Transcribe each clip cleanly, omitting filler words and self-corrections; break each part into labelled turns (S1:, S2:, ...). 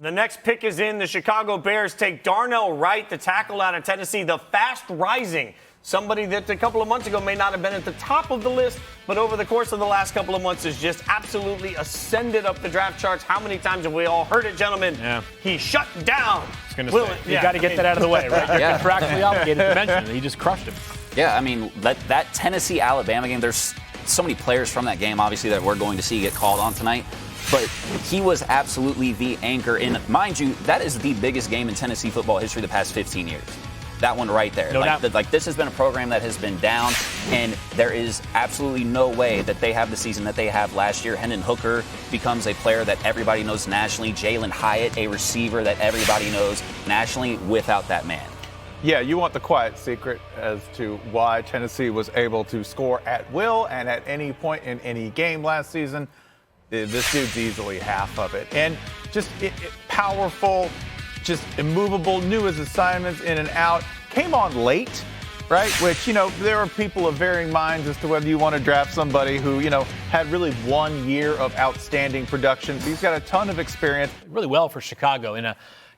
S1: The next pick is in. The Chicago Bears take Darnell Wright, the tackle out of Tennessee, the fast-rising, somebody that a couple of months ago may not have been at the top of the list, but over the course of the last couple of months has just absolutely ascended up the draft charts. How many times have we all heard it, gentlemen?
S2: Yeah.
S1: He shut down.
S2: You got to get that out of the way, right? You're contractually obligated to mention it. He just crushed him.
S3: Yeah, I mean, that Tennessee-Alabama game, there's so many players from that game, obviously, that we're going to see get called on tonight. But he was absolutely the anchor. And mind you, that is the biggest game in Tennessee football history the past 15 years. That one right there.
S2: No doubt.
S3: This has been a program that has been down, and there is absolutely no way that they have the season that they have last year. Hendon Hooker becomes a player that everybody knows nationally. Jalen Hyatt, a receiver that everybody knows nationally without that man.
S4: Yeah, you want the quiet secret as to why Tennessee was able to score at will and at any point in any game last season. This dude's easily half of it. And just powerful, just immovable, knew his assignments in and out. Came on late, right? Which, there are people of varying minds as to whether you want to draft somebody who, had really 1 year of outstanding production. He's got a ton of experience.
S2: Really well for Chicago in a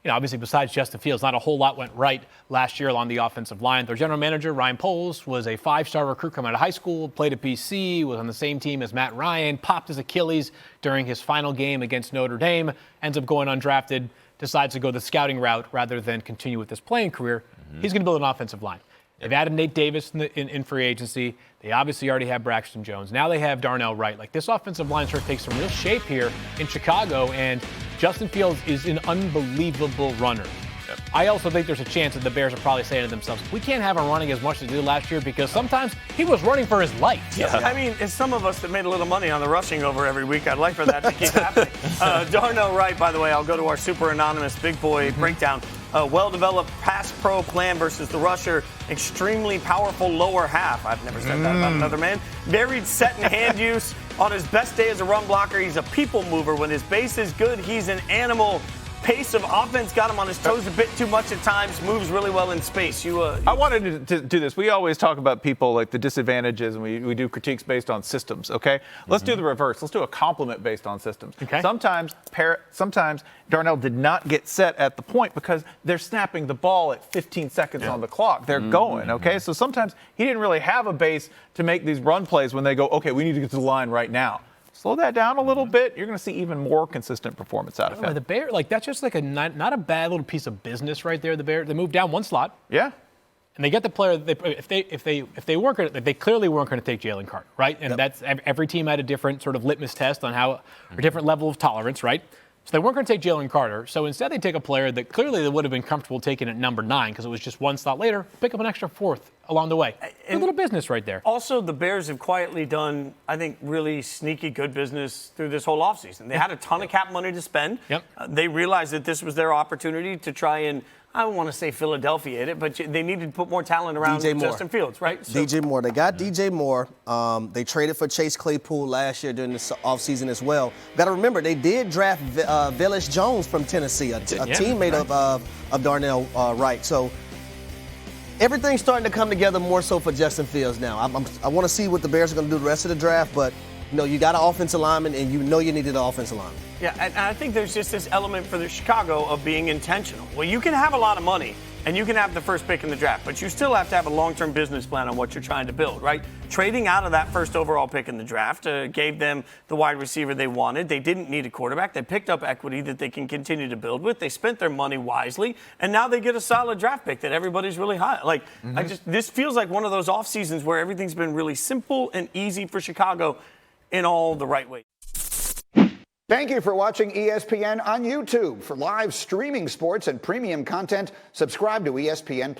S2: obviously besides Justin Fields, not a whole lot went right last year along the offensive line. Their general manager, Ryan Poles, was a 5-star recruit coming out of high school, played at BC, was on the same team as Matt Ryan, popped his Achilles during his final game against Notre Dame, ends up going undrafted, decides to go the scouting route rather than continue with his playing career. He's going to build an offensive line. They've added Nate Davis in free agency. They obviously already have Braxton Jones. Now they have Darnell Wright. This offensive line sort of takes some real shape here in Chicago, and Justin Fields is an unbelievable runner. Yep. I also think there's a chance that the Bears are probably saying to themselves, we can't have him running as much as he did last year because sometimes he was running for his life.
S1: Yeah. I mean, as some of us that made a little money on the rushing over every week, I'd like for that to keep happening. Darnell Wright, by the way, I'll go to our super anonymous big boy breakdown. Well-developed pass pro plan versus the rusher. Extremely powerful lower half. I've never said that about another man. Varied set and hand use. On his best day as a run blocker, he's a people mover. When his base is good, he's an animal. Pace of offense got him on his toes a bit too much at times. Moves really well in space.
S4: I wanted to do this. We always talk about people like the disadvantages, and we do critiques based on systems, okay? Let's do the reverse. Let's do a compliment based on systems.
S2: Okay.
S4: Sometimes Darnell did not get set at the point because they're snapping the ball at 15 seconds on the clock. They're going, okay? So sometimes he didn't really have a base to make these run plays when they go, okay, we need to get to the line right now. Slow that down a little bit. You're going to see even more consistent performance out of him.
S2: The Bears, that's just not a bad little piece of business right there. The Bears, they moved down one slot.
S4: Yeah.
S2: And they get the player. If they weren't going to, they clearly weren't going to take Jalen Carter, right? And that's every team had a different sort of litmus test on how a different level of tolerance, right? So they weren't going to take Jalen Carter. So instead, they take a player that clearly they would have been comfortable taking at number 9 because it was just one slot later. Pick up an extra 4th along the way. A little business right there.
S1: Also, the Bears have quietly done, I think, really sneaky good business through this whole offseason. They had a ton of cap money to spend.
S2: Yep.
S1: They realized that this was their opportunity to try and, I don't want to say Philadelphia it, but they needed to put more talent around Justin Fields, right? So,
S5: DJ Moore. They got DJ Moore. They traded for Chase Claypool last year during the offseason as well. Got to remember, they did draft Velus Jones from Tennessee, a teammate of Darnell Wright. So everything's starting to come together more so for Justin Fields now. I want to see what the Bears are going to do the rest of the draft, but you got an offensive lineman, and you needed an offensive lineman.
S1: Yeah, and I think there's just this element for the Chicago of being intentional. Well, you can have a lot of money, and you can have the first pick in the draft, but you still have to have a long-term business plan on what you're trying to build, right? Trading out of that first overall pick in the draft gave them the wide receiver they wanted. They didn't need a quarterback. They picked up equity that they can continue to build with. They spent their money wisely, and now they get a solid draft pick that everybody's really high. This feels like one of those off seasons where everything's been really simple and easy for Chicago in all the right ways.
S6: Thank you for watching ESPN on YouTube. For live streaming sports and premium content, subscribe to ESPN+.